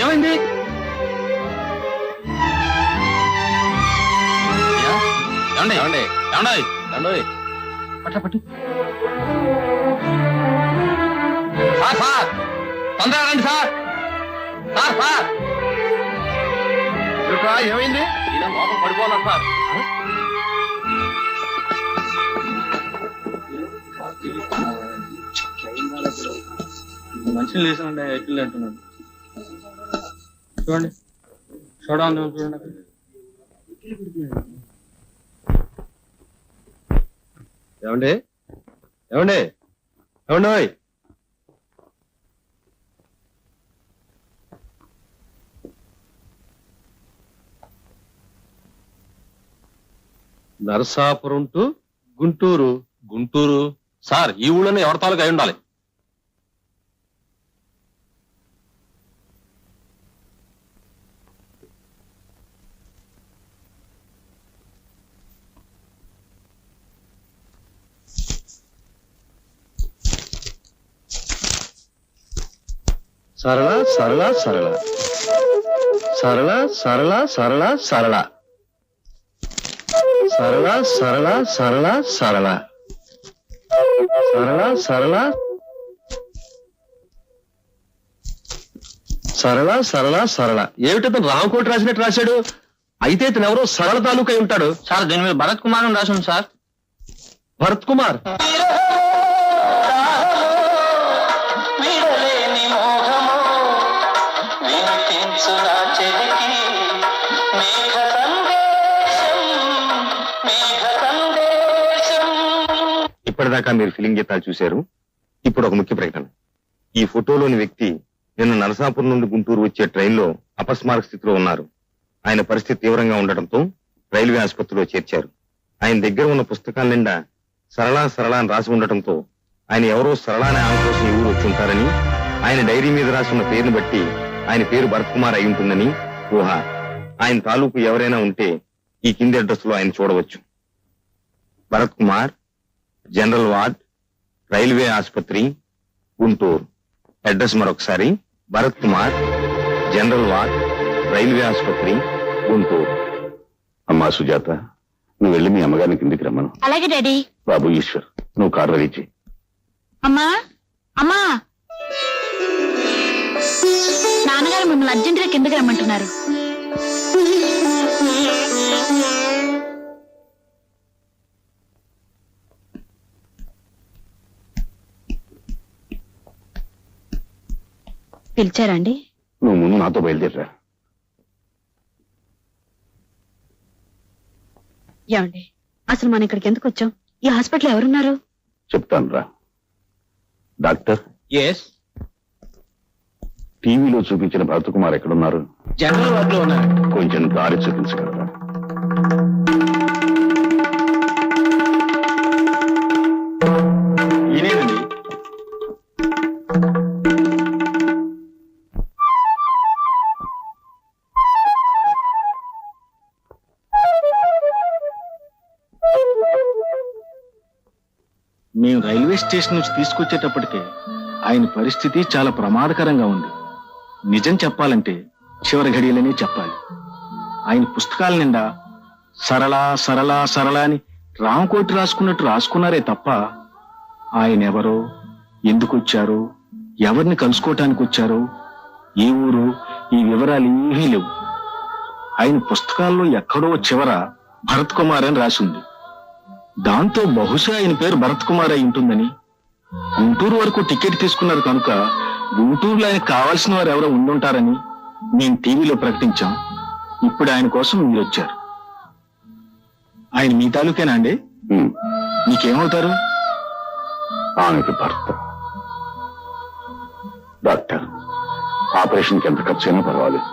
ఏమైంది? పట్టు పట్టు. సార్ తొందరగా రండి సార్. ఏమైంది? లోపల పడిపోన్నారు సార్. మనుషులు లేసానండి ఎట్లు అంటున్నాడు. చూడండి చూడండి. ఏమండి ఏమండి ఏమండి? నరసాపురం టు గుంటూరు. గుంటూరు సార్, ఈ ఊళ్ళోనే ఎవరి తాలూకు అయి ఉండాలి. సరళ సరళ సరళ సరళ సరళ సరళ సరళ సరళ సరళ సరళ సరళ సరళ సరళ సరళ సరళ సరళ. ఏమిటో రామకోటి రాసినట్టు రాశాడు. అయితే ఇతను ఎవరో సరళ తాలూకా అయి ఉంటాడు. సార్ దీని మీద భరత్ కుమార్ అని రాశాను సార్. భరత్ కుమార్? ఇప్పటిదాకా మీరు ఫిలిం గీతాలు చూశారు. ఇప్పుడు ఒక ముఖ్య ప్రకటన. ఈ ఫోటోలోని వ్యక్తి నిన్న నరసాపురం నుండి గుంటూరు వచ్చే ట్రైన్లో అపస్మారక స్థితిలో ఉన్నారు. ఆయన పరిస్థితి తీవ్రంగా ఉండటంతో రైల్వే ఆసుపత్రిలో చేర్చారు. ఆయన దగ్గర ఉన్న పుస్తకాల నిండా సరళా సరళ అని రాసి ఉండటంతో ఆయన ఎవరో సరళ అనే ఆమె కోసం ఈ ఊరు వచ్చి ఉంటారని, ఆయన డైరీ మీద రాసి ఉన్న పేరును బట్టి ఆయన పేరు భరత్ కుమార్ అయి ఉంటుందని ఊహ. ఆయన తాలూకు ఎవరైనా ఉంటే ఈ కింది అడ్రస్ లో ఆయన చూడవచ్చు. Bharat Kumar, general ward, railway ఆసుపత్రి, గుంటూరు. అడ్రస్ మరొకసారి: Bharat Kumar, general ward, railway ఆసుపత్రి, గుంటూరు. అమ్మా సుజాత, నువ్వు వెళ్ళి మీ అమ్మగారిని కిందికి రమ్మను. అలాగే డాడీ. బాబు ఈశ్వర్, నువ్వు కారు రెడీ చేయి. అమ్మా అమ్మా, నాన్నగారు మిమ్మల్ని అర్జెంటుగా కిందకి రమ్మంటున్నారు. పిలిచారండి? నువ్వు ముందు నాతో బయలుదేరరా. ఏమండి, అసలు మనం ఇక్కడికి ఎందుకు వచ్చాం? ఈ హాస్పిటల్ ఎవరున్నారు? చెప్తాను రా. Doctor, yes. టీవీలో చూపించిన భరత్ కుమార్ ఎక్కడున్నారు? జనరల్ వార్డ్ లో ఉన్నారు. కొంచెం దారి చూపించగలరా? ఈయనేనండి. మేము రైల్వే స్టేషన్ నుంచి తీసుకొచ్చేటప్పటికే ఆయన పరిస్థితి చాలా ప్రమాదకరంగా ఉంది. నిజం చెప్పాలంటే చివరి ఘడియలనే చెప్పాలి. ఆయన పుస్తకాల నిండా సరళ సరళ సరళ అని రామకోటి రాసుకున్నట్టు రాసుకున్నారే తప్ప ఆయన ఎవరో, ఎందుకు వచ్చారో, ఎవరిని కలుసుకోవటానికి వచ్చారో, ఏ ఊరు, ఈ వివరాలు ఏమీ లేవు. ఆయన పుస్తకాల్లో ఎక్కడో చివర భరత్ కుమార్ అని రాసింది. దాంతో బహుశా ఆయన పేరు భరత్ కుమార్ అయి ఉంటుందని, గుంటూరు వరకు టికెట్ తీసుకున్నారు కనుక గుంటూరులో ఆయన కావాల్సిన వారు ఎవరో ఉండుంటారని మేము టీవీలో ప్రకటించాం. ఇప్పుడు ఆయన కోసం మీరు వచ్చారు. ఆయన మీ తాలూకేనా అండి? మీకేమవుతారు? ఆమెకి భర్త. డాక్టర్, ఆపరేషన్కి ఎంత ఖర్చు అయినా పర్వాలేదు,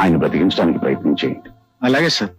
ఆయన బ్రతికించడానికి ప్రయత్నం చేయండి. అలాగే సార్.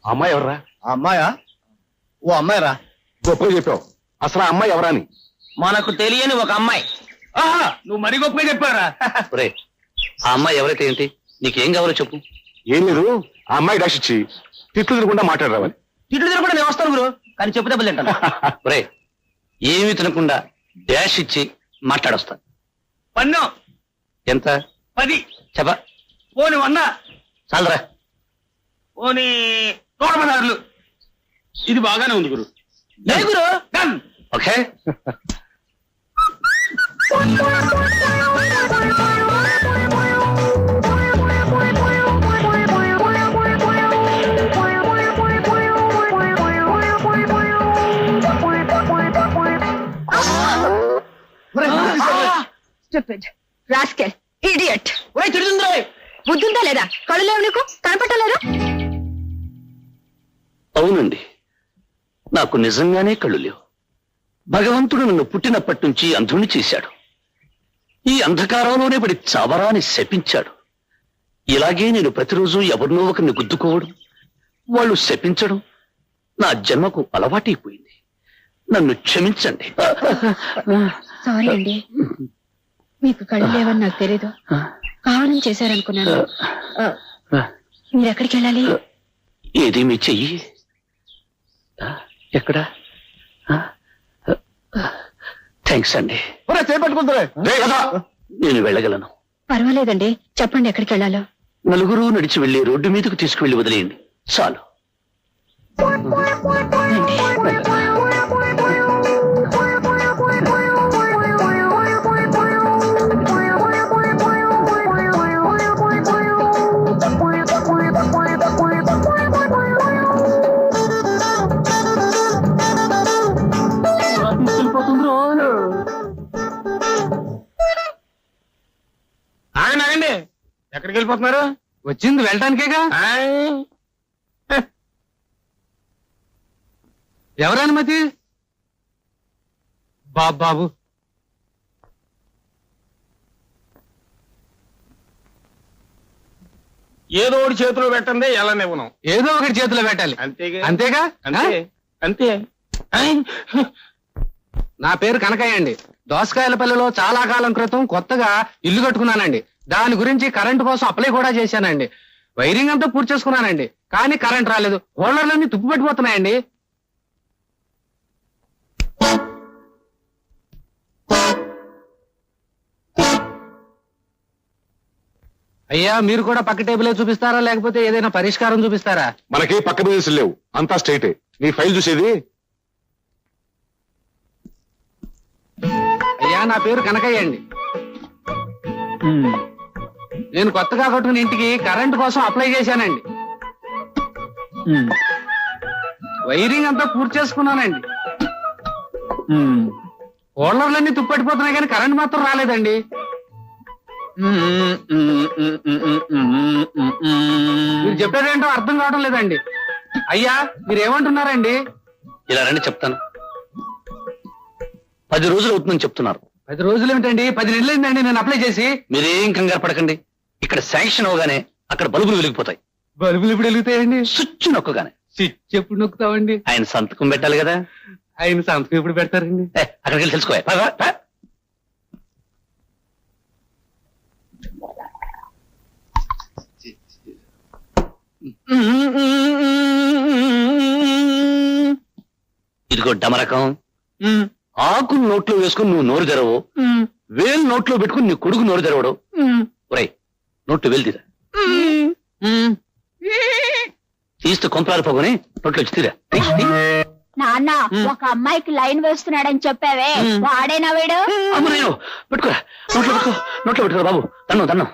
అమ్మాయి ఎవరా? అమ్మాయా? ఓ అమ్మాయి రా. గొప్పగా చెప్పావు. అసలు ఆ అమ్మాయి ఎవరా అని. మనకు తెలియని ఒక అమ్మాయి. ఆహా, నువ్వు మరీ గొప్పగా చెప్పారా? ఒరే, ఆ అమ్మాయి ఎవరైతే ఏంటి, నీకేం కావాలో చెప్పు. ఏం లేదు, ఆ అమ్మాయి డాష్ ఇచ్చి తిట్లు తినకుండా మాట్లాడరావాలి. తిట్లు తినకుండా నేను వస్తాను గురు, కానీ చెప్పు దెబ్బలు తింటాను. ఒరే, ఏమీ తినకుండా డాష్ ఇచ్చి మాట్లాడొస్తాను. పన్ను ఎంత? 10. చెప్ప. పోని 100. చాలరా. పోని 116. ఇది బాగానే ఉంది గురు. జై గురు. Done. Okay. Stupid, rascal, idiot. ఒరే, తిడుతుందో. బుద్ధుందా లేదా? కళ్ళు లేవు నీకు? కనపట్టలేదు? అవునండి, నాకు నిజంగానే కళ్ళు లేవు. భగవంతుడు నన్ను పుట్టినప్పటి నుంచి అంధుణ్ణి చేశాడు. ఈ అంధకారంలోనే పడి చావరాని శపించాడు. ఇలాగే నేను ప్రతిరోజు ఎవరినో ఒకరిని గుద్దుకోవడం, వాళ్ళు శపించడం నా జన్మకు అలవాటైపోయింది. నన్ను క్షమించండి. సారీ అండి, మీకు కళ్ళు లేవని నాకు తెలీదు. కావాలని చేశారనుకున్నాను. మీరు ఎక్కడికి వెళ్ళాలి? ఏది మీ చెయ్యి? ఎక్కడ? థ్యాంక్స్ అండి. చేపట్టుకుంటారే. నేను వెళ్ళగలను. పర్వాలేదండి, చెప్పండి ఎక్కడికి వెళ్ళాలో. నలుగురు నడిచి వెళ్లి రోడ్డు మీదకు తీసుకువెళ్లి వదిలేయండి, చాలు. ఆగండి, ఎక్కడికి వెళ్ళిపోతున్నారు? వచ్చింది వెళ్ళటానికేగా. ఎవరు అనుమతి? బాబు ఏదో ఒకటి చేతిలో పెట్టండి, ఎలా నివ్వను. ఏదో ఒకటి చేతిలో పెట్టాలి. అంతేగా అంతేగా? అంతే అంతే. నా పేరు కనకయ్య అండి. దోసకాయలపల్లిలో చాలా కాలం క్రితం కొత్తగా ఇల్లు కట్టుకున్నానండి. దాని గురించి కరెంటు కోసం అప్లై కూడా చేశానండి. వైరింగ్ అంతా పూర్తి చేసుకున్నానండి, కానీ కరెంట్ రాలేదు. హోల్డర్లన్నీ తుప్పు పెట్టిపోతున్నాయండి. అయ్యా, మీరు కూడా పక్క టేబులే చూపిస్తారా, లేకపోతే ఏదైనా పరిష్కారం చూపిస్తారా? మనకి పక్క బిజినెస్ లేవు, అంతా స్ట్రైటే. నీ ఫైల్ చూసేది. అయ్యా, నా పేరు కనకయ్య అండి. నేను కొత్తగా కట్టుకున్న ఇంటికి కరెంటు కోసం అప్లై చేశానండి. వైరింగ్ అంతా పూర్తి చేసుకున్నానండి. హోల్డర్లన్నీ తుప్పట్టిపోతున్నాయి, కానీ కరెంట్ మాత్రం రాలేదండి. మీరు చెప్పేదేంటో అర్థం కావడం లేదండి. అయ్యా, మీరు ఏమంటున్నారండి? ఇలా రండి, చెప్తాను. 10 రోజులు అవుతుందని చెప్తున్నారు. 10 రోజులు ఏమిటండి? 10 నెలలు అయిందండి నేను అప్లై చేసి. మీరేం కంగారు పడకండి. ఇక్కడ శాంక్షన్ అవగానే అక్కడ బల్బులు వెలిగిపోతాయి. బల్బులు ఇప్పుడు వెలుగుతాయండి? స్విచ్ నొక్కగానే. స్విచ్ ఎప్పుడు నొక్కుతామండి? ఆయన సంతకం పెట్టాలి కదా. ఆయన సంతకం ఎప్పుడు పెడతారండి? అక్కడికి వెళ్ళి తెలుసుకో. ఇదిగో డమరకం. ఆకు నోట్లో వేసుకుని నువ్వు నోరు తెరవు, వేలు నోట్లో పెట్టుకుని నీ కొడుకు నోరు తెరవడు. ఒరేయ్, నోట్లో వేలు తీరా. తీస్తే కొంపలాలు పోగొని నోట్లో వచ్చి తీరా. నాన్న, ఒక అమ్మాయికి లైన్ వేస్తున్నాడని చెప్పావే, వాడేనా వీడు? అమ్మ, నేను పెట్టుకోరా, నోట్లో పెట్టుకో, నోట్లో పెట్టుకోరా బాబు. దన్నం దన్నం.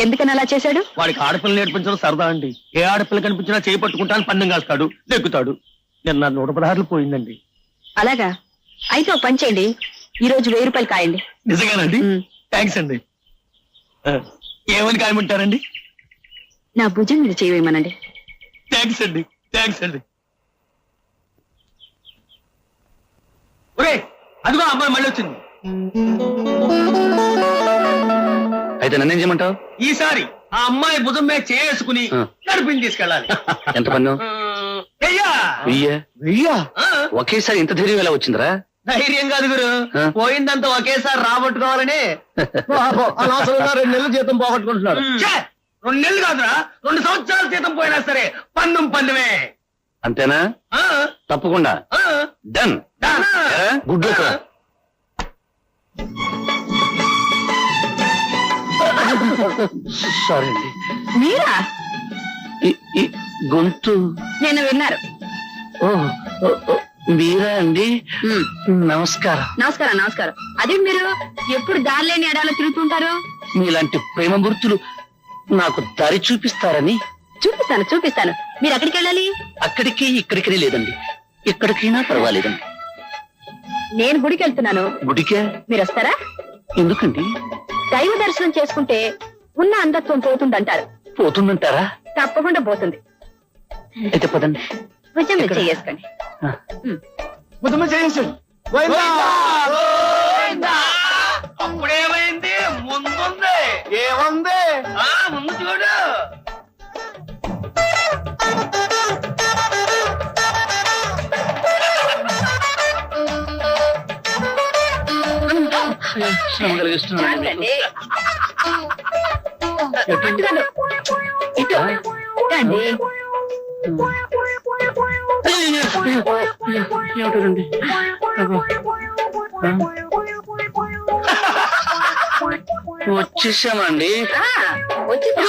ఎందుకని అలా చేశాడు? వాడికి ఆడపిల్ల నేర్పించడం సరదా అండి. ఏ ఆడపిల్ల కనిపించినా చేయి పట్టుకుంటాను, పందెం కాస్తాడు, నెగ్గుతాడు. నిన్న 116 పోయిందండి. అలాగా? అయితే ఒక పని చేయండి, ఈ రోజు 1000 రూపాయలు కాయండి. నిజంగానండి? థ్యాంక్స్ అండి. ఏమని కాయమంటారండి? నా భుజం మీద చేయమనండి. థ్యాంక్స్ అండి, థ్యాంక్స్ అండి. ఒరే, అదిగో అమ్మాయి మళ్ళీ వచ్చింది. అయితే నన్నేం చేయమంటావు? ఈసారి ఆ అమ్మాయి భుజం మీద చేసుకుని ఆ. కడుపుని తీసుకెళ్ళాలి. ఎంత పన్ను? అయ్యా వెయ్యా? ఒకేసారి ఇంత ధైర్యం ఎలా వచ్చిందిరా? ధైర్యం కాదు గురు, ఆ. పోయిందంతా ఒకేసారి రాబట్టుకోవాలని. 2 నెలల జీతం పోగొట్టుకుంటున్నాడు. ఛే! 2 నెలలు కాదురా, 2 సంవత్సరాల జీతం పోయినా సరే పన్నుమే. అంతేనా? ఆ, తప్పకుండా ఆ, డన్. దానా? Good luck. సారీ అండి, మీరా? ఈ గొంతు. నేను విన్నారు. ఓ ఓ, ఓ, మీరా అండి? నమస్కారం. నమస్కారం నమస్కారం. అదే మీరు ఎప్పుడు దారి లేని ఎడాలో తిరుగుతుంటారు? మీలాంటి ప్రేమ గుర్తులు నాకు దారి చూపిస్తారని. చూపిస్తాను చూపిస్తాను. మీరు ఎక్కడికి వెళ్ళాలి? అక్కడికి ఇక్కడికి లేదండి, ఎక్కడికైనా పర్వాలేదండి. నేను గుడికి వెళ్తున్నాను. గుడికే? మీరు వస్తారా? ఎందుకండి? దైవ దర్శనం చేసుకుంటే ఉన్న అంధత్వం పోతుందంటారు. పోతుందంటారా? తప్పకుండా పోతుంది. అయితే పదండి. భుజం మీద చేసుకోండి. ముద్దు చేయించండి. అప్పుడేమైంది? ముందుంది. ఏముంది? ఆ, ముందు చూడు. శ్రమ కలిగిస్తున్నాను మీకు. చాలండి. పట్టుదల. ఇటు. రండి. ఏమిటండి? వచ్చేసామండి. వచ్చేసాం.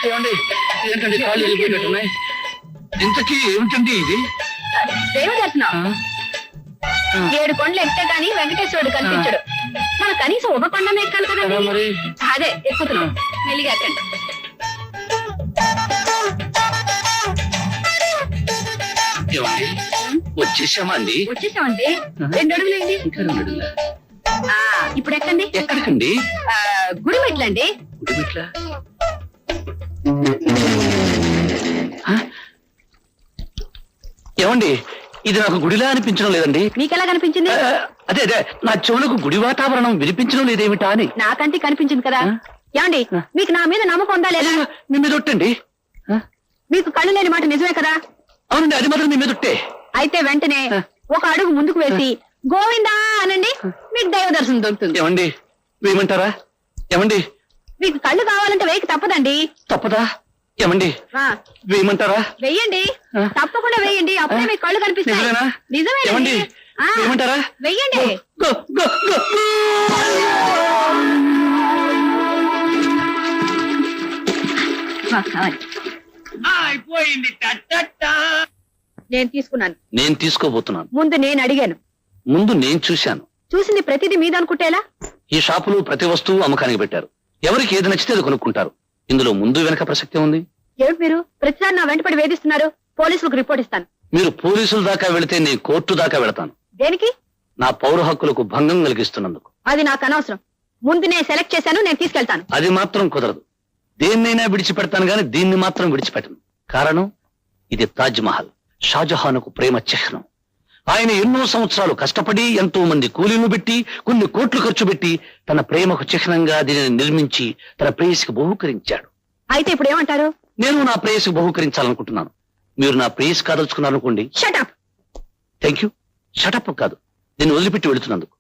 ఏమండి? ఏంటండి కాళ్ళు వెళ్ళిపోయినట్టున్నాయి? ఇంతకీ ఏమిటండి ఇది? దైవ దర్శనం. ఆ. 7 కొండలు ఎక్కితే గానీ వెంకటేశ్వరుడు కనిపించడు. మన కనీసం ఒక కొండ ఎక్కాలి కదా కదండి. మరి. అదే ఎక్కుతున్నాం. మెల్లిగా ఎక్కండి. ఏమండి? వచ్చేసామండి. వచ్చేసామండి. 2 అడుగులేండి. ఇంకా 2 అడుగులా? ఇప్పుడు ఎక్కండి. ఎక్కడికండి? గుడి మెట్లండి. గుడి మెట్లా? ఆ? ఏమండి, ఇది నాకు గుడిలా అనిపించడం లేదండి. మీకెలా కనిపించింది? అదే అదే, నా చెవులకు గుడి వాతావరణం వినిపించడం లేదేమిటా అని. నాకంటే కనిపించింది కదా. ఆ? ఏమండి, మీకు నా మీద నమ్మకం ఉందా లేదా? మీ మీద ఒట్టండి. ఆ? మీకు కళ్ళు లేని మాట నిజమే కదా. అవునండి, అది మాత్రం మీ మీద ఒట్టే. అయితే వెంటనే ఒక అడుగు ముందుకు వేసి గోవిందా అనండి. మీకు దైవ దర్శనం దొరుకుతుంది. ఏమండి, వేయమంటారా? ఏమండి, మీకు కళ్ళు కావాలంటే వేయక తప్పదండి. తప్పదా? ఏమండి, ఆ, వేయమంటారా? వెయ్యండి. ఆ? తప్పకుండా వేయండి. అప్పుడే మీకు కళ్ళు కనిపిస్తాయి. నిజమేనా? ఏమండి, నిజమేనండి. ఆ, వేయమంటారా? వెయ్యండి. Go, go, go, go. ఆ, కావాలి. అయిపోయింది. టట్టట్టా. నేను తీసుకున్నాను. నేను తీసుకోబోతున్నాను. ముందు నేను అడిగాను. ముందు నేను చూశాను. చూసింది ప్రతిదీ మీద అనుకుంటేలా? ఈ షాపులో ప్రతి వస్తువు అమ్మకానికి పెట్టారు. ఎవరికి ఏది నచ్చితే అది కొనుక్కుంటారు. ఇందులో ముందు వెనక ప్రసక్తి ఉంది. ఏమిటి మీరు ప్రతిసారి నా వెంటపడి వేధిస్తున్నారు? పోలీసులకు రిపోర్ట్ ఇస్తాను. మీరు పోలీసుల దాకా వెళితే నేను కోర్టు దాకా వెళతాను. దేనికి? నా పౌర హక్కులకు భంగం కలిగిస్తున్నందుకు. అది నాకు అనవసరం. ముందు నేను సెలెక్ట్ చేశాను. నేను తీసుకెళ్తాను. అది మాత్రం కుదరదు. దేన్నైనా విడిచిపెడతాను గాని దీన్ని మాత్రం విడిచిపెట్టను. కారణం, ఇది తాజ్ మహల్, షాజహాన్కు ప్రేమ చిహ్నం. ఆయన ఎన్నో సంవత్సరాలు కష్టపడి ఎంతో మంది కూలీలు పెట్టి కొన్ని కోట్లు ఖర్చు పెట్టి తన ప్రేమకు చిహ్నంగా దీనిని నిర్మించి తన ప్రేయసికి బహూకరించాడు. అయితే ఇప్పుడు ఏమంటారు? నేను నా ప్రేయసికి బహూకరించాలనుకుంటున్నాను. మీరు నా ప్రేయసి కాదలుచుకున్నారనుకోండి. షటప్. Thank you. షటప్ కాదు, నేను వదిలిపెట్టి వెళుతున్నందుకు.